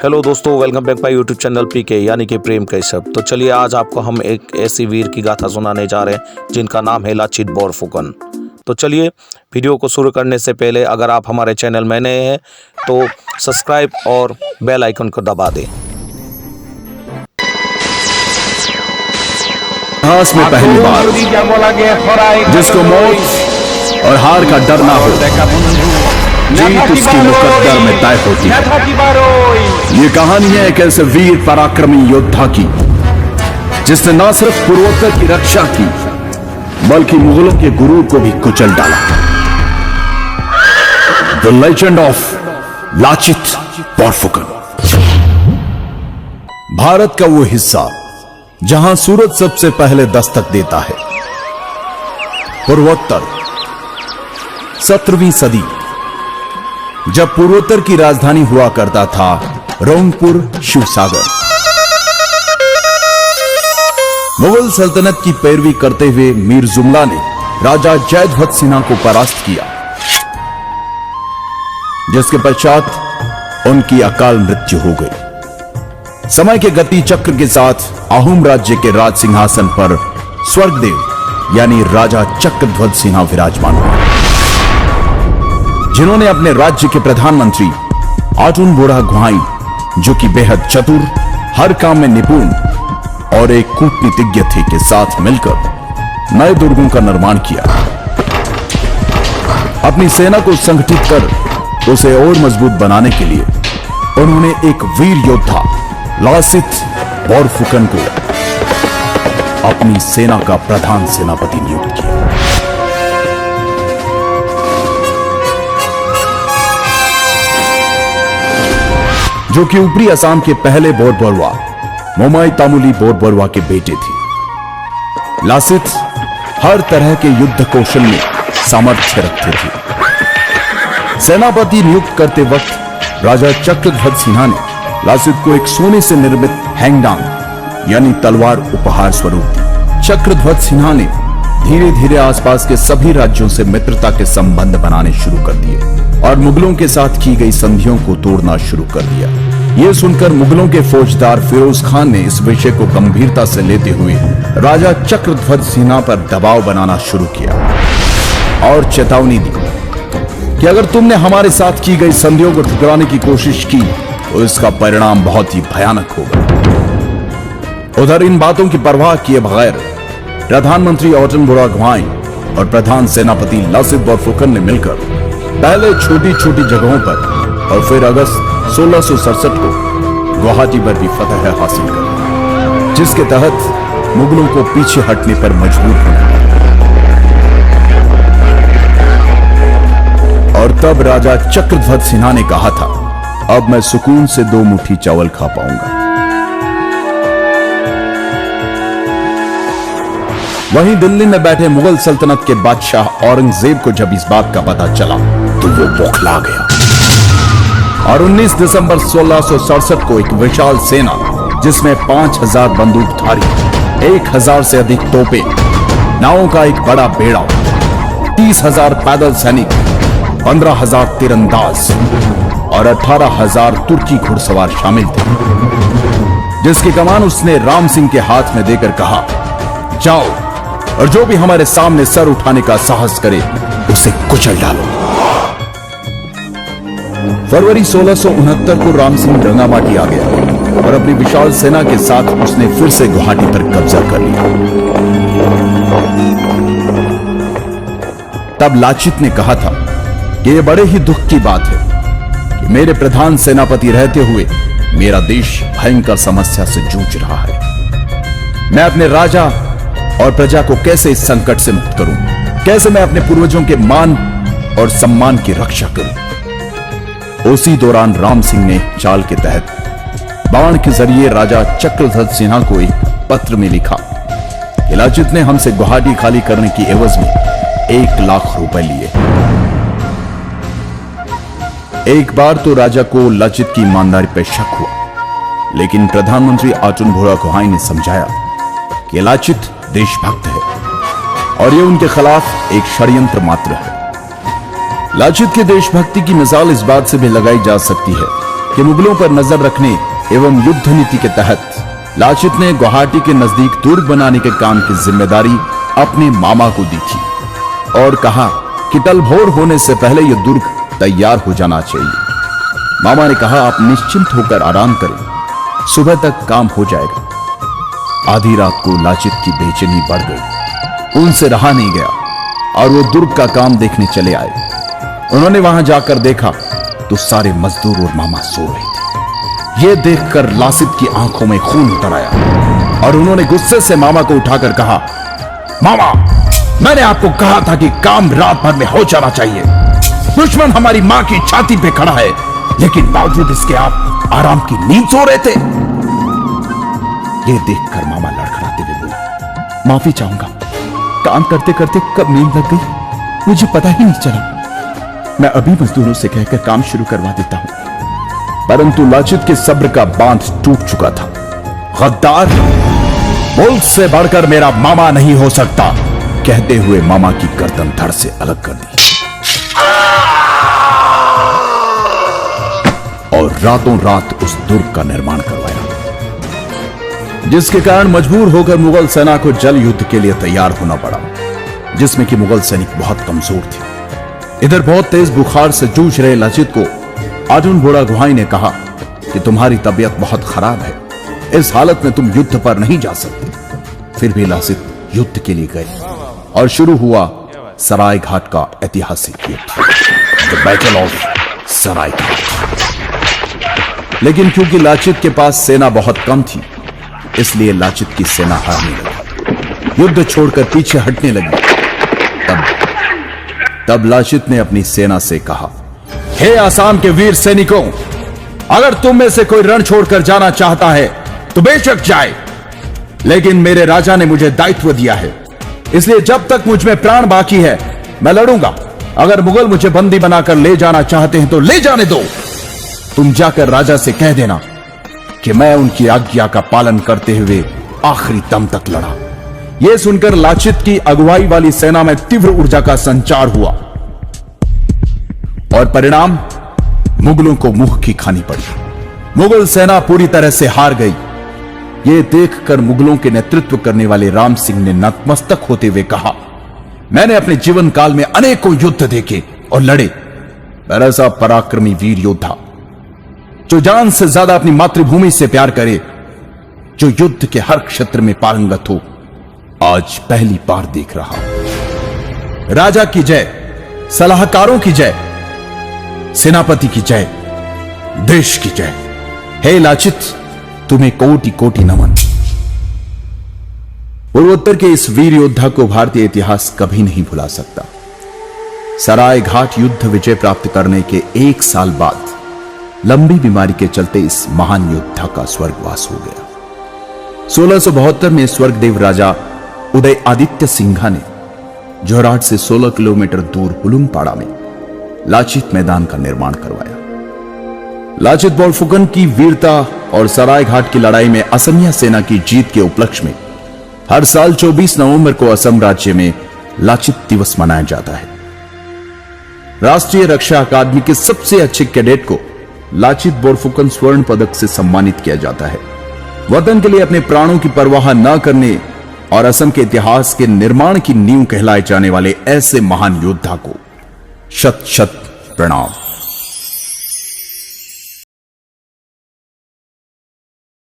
Hello दोस्तों, welcome back my YouTube channel PK यानी कि प्रेम कैशप। तो चलिए आज आपको हम एक ऐसी वीर की गाथा सुनाने जा रहे हैं जिनका नाम है लाचित बोरफुकन। तो चलिए वीडियो को शुरू करने से पहले अगर आप हमारे चैनल में नए हैं तो सब्सक्राइब और बेल आइकन को दबा दें। इतिहास में पहली बार जिसको मौत और हार का डर ना हो, जीत उसकी मुकद्दर में तय होती है। ये कहानी है एक ऐसे वीर पराक्रमी योद्धा की जिसने न सिर्फ पूर्वोत्तर की रक्षा की बल्कि मुगलों के गुरूर को भी कुचल डाला। The legend of Lachit Borphukan. Bharat का वो हिस्सा जहां सूरज सबसे पहले दस्तक देता है। पूर्वोत्तर 17वीं सदी, जब पूर्वोत्तर की राजधानी हुआ करता था रोंगपुर शिवसागर। मुगल सल्तनत की पैरवी करते हुए मीर जुमला ने राजा जयध्वज सिन्हा को परास्त किया, जिसके पश्चात उनकी अकाल मृत्यु हो गई। समय के गति चक्र के साथ आहूम राज्य के राज सिंहासन पर स्वर्गदेव यानी राजा चक्रध्वज सिन्हा विराजमान हुए, जिन्होंने अपने राज्य के प्रधानमंत्री आटुन बुढ़ागुहाई, जो कि बेहद चतुर, हर काम में निपुण और एक कूटनीतिज्ञ थे, के साथ मिलकर नए दुर्गों का निर्माण किया। अपनी सेना को संगठित कर उसे और मजबूत बनाने के लिए उन्होंने एक वीर योद्धा लाचित बोरफुकन को अपनी सेना का प्रधान सेनापति नियुक्त किया। जो कि ऊपरी असम के पहले बोरबरुआ मोमाई तामुली बोरबरुआ के बेटे थे। लाचित हर तरह के युद्ध कौशल में सामर्थ्य रखते थे। सेनापति नियुक्त करते वक्त राजा चक्रध्वज सिन्हा ने लाचित को एक सोने से निर्मित हैंगडांग यानी तलवार उपहार स्वरूप दी। चक्रध्वज सिन्हा ने धीरे धीरे आसपास के सभी राज्यों से मित्रता के संबंध बनाने शुरू कर दिए और मुगलों के साथ की गई संधियों को तोड़ना शुरू कर दिया। यह सुनकर मुगलों के फौजदार फिरोज खान ने इस विषय को गंभीरता से लेते हुए राजा चक्रध्वज सिन्हा पर दबाव बनाना शुरू किया और चेतावनी दी कि अगर तुमने हमारे साथ की गई संधियों को ठुकराने की कोशिश की तो इसका परिणाम बहुत ही भयानक होगा। उधर इन बातों की परवाह किए बगैर प्रधानमंत्री आटुन बुढ़ागुहाई और प्रधान सेनापति लाचित बोरफुकन ने मिलकर पहले छोटी छोटी जगहों पर और फिर अगस्त 1667 को गुवाहाटी पर भी फतह हासिल कर, जिसके तहत मुगलों को पीछे हटने पर मजबूर होना पड़ा। और तब राजा चक्रध्वज सिन्हा ने कहा था, अब मैं सुकून से 2 मुट्ठी चावल खा पाऊंगा। वहीं दिल्ली में बैठे मुगल सल्तनत के बादशाह औरंगजेब को जब इस बात का पता चला तो वो बौखला गया और 19 दिसंबर 1667 को एक विशाल सेना जिसमें 5000 बंदूकधारी, 1000 से अधिक तोपें, नावों का एक बड़ा बेड़ा, 30,000 पैदल सैनिक, 15,000 तीरंदाज और 18,000 तुर्की घुड़सवार शामिल थे, जिसकी कमान उसने राम सिंह के हाथ में देकर कहा, जाओ और जो भी हमारे सामने सर उठाने का साहस करे उसे कुचल डालो। फरवरी 1669 को राम सिंह रंगामाटी आ गया और अपनी विशाल सेना के साथ उसने फिर से गुवाहाटी पर कब्जा कर लिया। तब लाचित ने कहा था कि यह बड़े ही दुख की बात है कि मेरे प्रधान सेनापति रहते हुए मेरा देश भयंकर समस्या से जूझ रहा है। मैं अपने राजा और प्रजा को कैसे इस संकट से मुक्त करूं? कैसे मैं अपने पूर्वजों के मान और सम्मान की रक्षा करूं? उसी दौरान राम सिंह ने चाल के तहत बाण के जरिए राजा चक्रध्वज सिन्हा को एक पत्र में लिखा कि लाचित ने हमसे गुवाहाटी खाली करने की एवज में 1 लाख रुपए लिए। एक बार तो राजा को लाचित की ईमानदारी पर शक हुआ, लेकिन प्रधानमंत्री आटुन बुढ़ागुहाई ने समझाया कि लाचित देशभक्त है और यह उनके खिलाफ एक षड्यंत्र मात्र है। लाचित की देशभक्ति की मिसाल इस बात से भी लगाई जा सकती है कि मुगलों पर नजर रखने एवं युद्ध नीति के तहत लाचित ने गुवाहाटी के नजदीक दुर्ग बनाने के काम की जिम्मेदारी अपने मामा को दी थी और कहा कि टलभोर होने से पहले यह दुर्ग तैयार हो जाना चाहिए। मामा ने कहा, आप निश्चिंत होकर आराम करें, सुबह तक काम हो जाएगा। आधी रात को लाचित की बेचैनी बढ़ गई, उनसे रहा नहीं गया और वो दुर्ग का काम देखने चले आए। उन्होंने वहां जाकर देखा तो सारे मजदूर और मामा सो रहे थे। यह देखकर लासित की आंखों में खून उतर आया और उन्होंने गुस्से से मामा को उठाकर कहा, मामा, मैंने आपको कहा था कि काम रात भर में हो जाना चाहिए। दुश्मन हमारी मां की छाती पे खड़ा है, लेकिन बावजूद इसके आप आराम की नींद सो रहे थे। यह देखकर मामा लड़खड़ाते हुए बोले, माफी चाहूंगा, काम करते करते कब नींद लग गई मुझे पता ही नहीं चला। मैं अभी मजदूरों से कहकर काम शुरू करवा देता हूं। परंतु लाचित के सब्र का बांध टूट चुका था। गद्दार, मुल्क से बढ़कर मेरा मामा नहीं हो सकता, कहते हुए मामा की गर्दन धड़ से अलग कर दी और रातों रात उस दुर्ग का निर्माण करवाया, जिसके कारण मजबूर होकर मुगल सेना को जल युद्ध के लिए तैयार होना पड़ा, जिसमें कि मुगल सैनिक बहुत कमजोर थे। इधर बहुत तेज बुखार से जूझ रहे लाचित को अर्जुन बुढ़ा गुहाई ने कहा कि तुम्हारी तबीयत बहुत खराब है, इस हालत में तुम युद्ध पर नहीं जा सकते। फिर भी लाचित युद्ध के लिए गए और शुरू हुआ सराय घाट का ऐतिहासिक युद्ध, द बैटल ऑफ सराय घाट। लेकिन क्योंकि लाचित के पास सेना बहुत कम थी, इसलिए लाचित की सेना हारने लगी, युद्ध छोड़कर पीछे हटने लगी। तब लाचित ने अपनी सेना से कहा, हे आसाम के वीर सैनिकों, अगर तुम में से कोई रण छोड़कर जाना चाहता है तो बेशक जाए, लेकिन मेरे राजा ने मुझे दायित्व दिया है, इसलिए जब तक मुझ में प्राण बाकी है मैं लड़ूंगा। अगर मुगल मुझे बंदी बनाकर ले जाना चाहते हैं तो ले जाने दो। तुम जाकर राजा से कह देना कि मैं उनकी आज्ञा का पालन करते हुए आखिरी दम तक लड़ा। यह सुनकर लाचित की अगुवाई वाली सेना में तीव्र ऊर्जा का संचार हुआ और परिणाम मुगलों को मुंह की खानी पड़ी। मुगल सेना पूरी तरह से हार गई। यह देखकर मुगलों के नेतृत्व करने वाले राम सिंह ने नतमस्तक होते हुए कहा, मैंने अपने जीवन काल में अनेकों युद्ध देखे और लड़े, पर ऐसा पराक्रमी वीर योद्धा जो जान से ज्यादा अपनी मातृभूमि से प्यार करे, जो युद्ध के हर क्षेत्र में पारंगत हो, आज पहली बार देख रहा हूं। राजा की जय, सलाहकारों की जय, सेनापति की जय, देश की जय। हे लाचित, तुम्हें कोटि कोटि नमन। पूर्वोत्तर के इस वीर योद्धा को भारतीय इतिहास कभी नहीं भुला सकता। सराय घाट युद्ध विजय प्राप्त करने के 1 साल बाद लंबी बीमारी के चलते इस महान योद्धा का स्वर्गवास हो गया। 1672 में स्वर्गदेव राजा उदय आदित्य सिंघा ने जोरहाट से 16 किलोमीटर दूर हुलुमपाड़ा में लाचित मैदान का निर्माण करवाया। लाचित बोरफुकन की वीरता और सराय घाट की लड़ाई में असमिया सेना की जीत के उपलक्ष्य में हर साल 24 नवंबर को असम राज्य में लाचित दिवस मनाया जाता है। राष्ट्रीय रक्षा अकादमी के सबसे अच्छे कैडेट को लाचित बोरफुकन स्वर्ण पदक से सम्मानित किया जाता है। वतन के लिए अपने प्राणों की परवाह न करने और असम के इतिहास के निर्माण की नींव कहलाए जाने वाले ऐसे महान योद्धा को शत शत प्रणाम।